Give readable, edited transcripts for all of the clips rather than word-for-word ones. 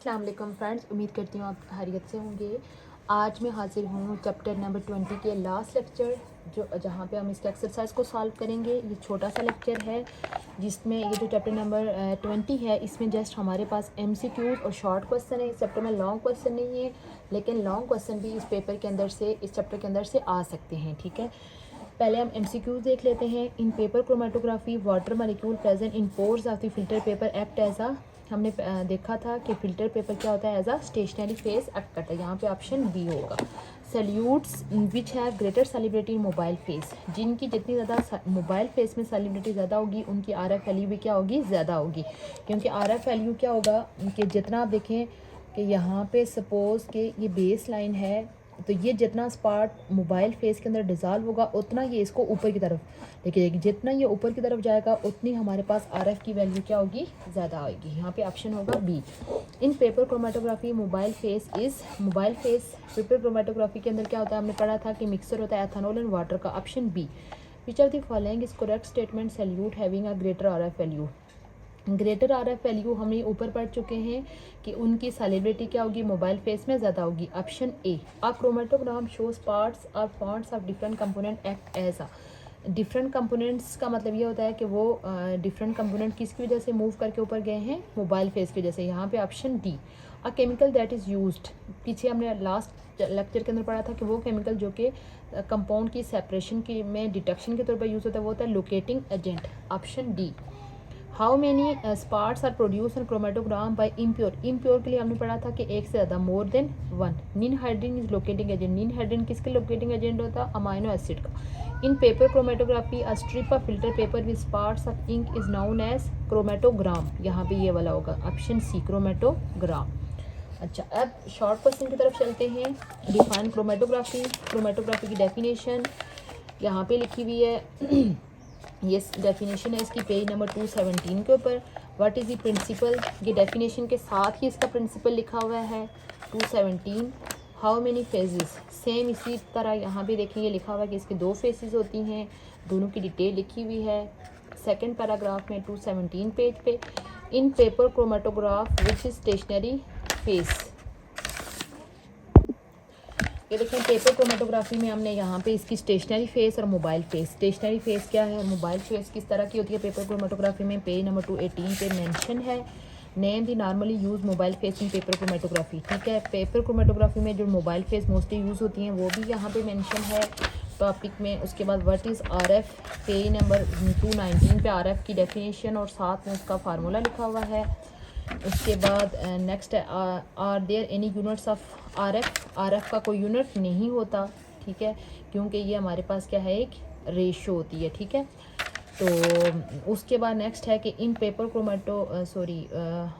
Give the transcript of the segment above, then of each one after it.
अस्सलाम वालेकुम फ्रेंड्स, उम्मीद करती हूँ आप खैरियत से होंगे। आज मैं हाजिर हूँ चैप्टर नंबर 20 के लास्ट लेक्चर जहाँ पे हम इसके एक्सरसाइज को सॉल्व करेंगे। ये छोटा सा लेक्चर है जिसमें ये जो चैप्टर नंबर 20 है इसमें जस्ट हमारे पास MCQs और शॉर्ट क्वेश्चन है। इस चैप्टर में लॉन्ग क्वेश्चन नहीं है, लेकिन लॉन्ग क्वेश्चन भी इस पेपर के अंदर से, इस चैप्टर के अंदर से आ सकते हैं। ठीक है, पहले हम MCQs देख लेते हैं। In paper chromatography water molecule present in pores of the filter paper act as a, हमने देखा था कि फ़िल्टर पेपर क्या होता है, एज अ स्टेशनरी फेस एक्ट करता है। यहाँ पे ऑप्शन बी होगा। Solutes which have greater solubility mobile phase, जिनकी जितनी ज़्यादा मोबाइल फेस में सेलिब्रिटी ज़्यादा होगी उनकी RF वैल्यू भी क्या होगी, ज़्यादा होगी। क्योंकि RF वैल्यू क्या होगा कि जितना आप देखें कि यहाँ पे सपोज़ कि ये बेस लाइन है, तो ये जितना स्पार्ट मोबाइल फेस के अंदर डिज़ॉल्व होगा उतना ये इसको ऊपर की तरफ देखिए, जितना ये ऊपर की तरफ जाएगा उतनी हमारे पास RF की वैल्यू क्या होगी, ज़्यादा आएगी। यहाँ पे ऑप्शन होगा B. In paper chromatography mobile phase paper chromatography के अंदर क्या होता है, हमने पढ़ा था कि मिक्सर होता है एथेनॉल एंड वाटर का। Option B. Which of the following is correct statement, solute having a greater RF value. Greater RF value हमने ऊपर पढ़ चुके हैं कि उनकी सैलिब्रिटी क्या होगी, मोबाइल फेस में ज़्यादा होगी। Option A. A chromatogram shows parts और fonts of different component act as a. Different components का मतलब ये होता है कि वो डिफरेंट कंपोनेंट किसकी वजह से मूव करके ऊपर गए हैं, मोबाइल फेस की वजह से। यहाँ पे option D. A chemical that is used, पीछे हमने लास्ट लेक्चर के अंदर पढ़ा था कि वो केमिकल जो कि कंपाउंड की सेपरेशन की में डिटेक्शन के तौर पर यूज़ होता है वो होता है locating agent. Option D. How many spots are produce in chromatogram by impure. Impure के लिए हमने पढ़ा था कि एक से ज़्यादा, more than one. Ninhydrin is locating agent. Ninhydrin किसके लोकेटिंग एजेंट होता है, अमाइनो एसिड का। In paper chromatography a strip of filter paper with spots of ink is known as chromatogram. यहाँ पे ये वाला होगा ऑप्शन सी, क्रोमेटोग्राम। अच्छा, अब शॉर्ट क्वेश्चन की तरफ चलते हैं। Define chromatography. क्रोमेटोग्राफी की डेफिनेशन यहाँ पे लिखी हुई है। ये डेफिनेशन है इसकी पेज नंबर 217 के ऊपर। व्हाट इज़ द प्रिंसिपल, ये डेफिनेशन के साथ ही इसका प्रिंसिपल लिखा हुआ है 217। हाउ मेनी फेजेस, सेम इसी तरह यहाँ पे देखेंगे लिखा हुआ है कि इसके 2 फेसेस होती हैं, दोनों की डिटेल लिखी हुई है सेकंड पैराग्राफ में 217 पेज पे। In paper chromatograph which is stationary phase, ये देखें पेपर क्रोमेटोग्राफी में हमने यहाँ पे इसकी स्टेशनरी फेस और मोबाइल फेस। स्टेशनरी फेस क्या है और मोबाइल फेस किस तरह की होती है पेपर क्रोमेटोग्राफी में, पेज नंबर 218 पे मेंशन है। Name the normally use mobile face in paper chromatography. ठीक है, पेपर क्रोमेटोग्राफी में जो मोबाइल फेस मोस्टली यूज़ होती हैं वो भी यहाँ पे मेंशन है टॉपिक में। उसके बाद what is RF, page number 219 पे RF की डेफिनेशन और साथ में उसका फार्मूला लिखा हुआ है। उसके बाद नेक्स्ट है are there any units of RF का कोई यूनिट नहीं होता। ठीक है, क्योंकि ये हमारे पास क्या है, एक रेशो होती है। ठीक है, तो उसके बाद नेक्स्ट है कि in paper chromato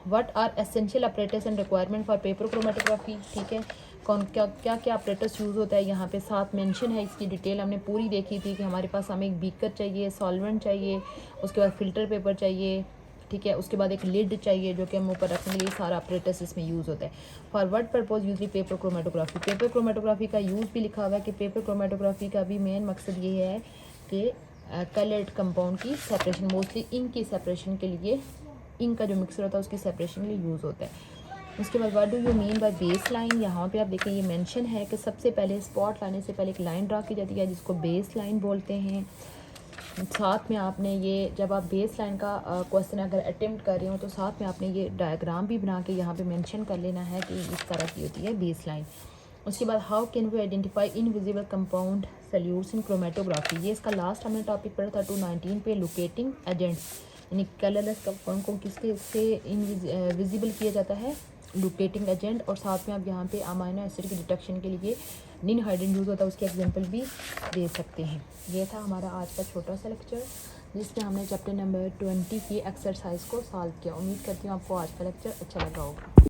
what are essential operators and requirement for paper chromatography. ठीक है, कौन क्या क्या क्या ऑपरेटर्स यूज़ होता है यहाँ पे साथ मेंशन है। इसकी डिटेल हमने पूरी देखी थी कि हमारे पास हमें एक बीकर चाहिए, सॉल्वेंट चाहिए, उसके बाद फ़िल्टर पेपर चाहिए। ठीक है, उसके बाद एक लिड चाहिए जो कि हम ऊपर रखने के लिए, सारा ऑपरेटर्स इसमें यूज़ होता है। For what purpose use paper chromatography. Paper chromatography का यूज़ भी लिखा हुआ है कि पेपर क्रोमेटोग्राफी का भी मेन मकसद ये है कि कलर्ड कंपाउंड की सेपरेशन, मोस्टली इंक की सेपरेशन के लिए, इंक का जो मिक्सर होता है उसकी सेपरेशन के लिए यूज़ होता है। उसके बाद what do you mean by base line, यहाँ पे आप देखें ये मेंशन है कि सबसे पहले स्पॉट लाने से पहले एक लाइन ड्रा की जाती है जिसको बेस लाइन बोलते हैं। साथ में आपने ये, जब आप बेस लाइन का क्वेश्चन अगर अटेम्प्ट कर रहे हो तो साथ में आपने ये डायग्राम भी बना के यहाँ पे मेंशन कर लेना है कि इस तरह की होती है बेस लाइन। उसके बाद how can we identify invisible compound solutes in chromatography, ये इसका लास्ट हमने टॉपिक पढ़ा था 219 पे। लोकेटिंग एजेंट्स यानी कलरलेस कंपाउंड को किसके से विजिबल किया जाता है, लोकेटिंग एजेंट। और साथ में आप यहाँ पे अमाइनो एसिड की डिटेक्शन के लिए निन हाइड्रीन यूज़ होता है, उसके एग्जांपल भी दे सकते हैं। ये था हमारा आज का छोटा सा लेक्चर जिसमें हमने चैप्टर नंबर 20 की एक्सरसाइज को सॉल्व किया। उम्मीद करती हूँ आपको आज का लेक्चर अच्छा लगा होगा।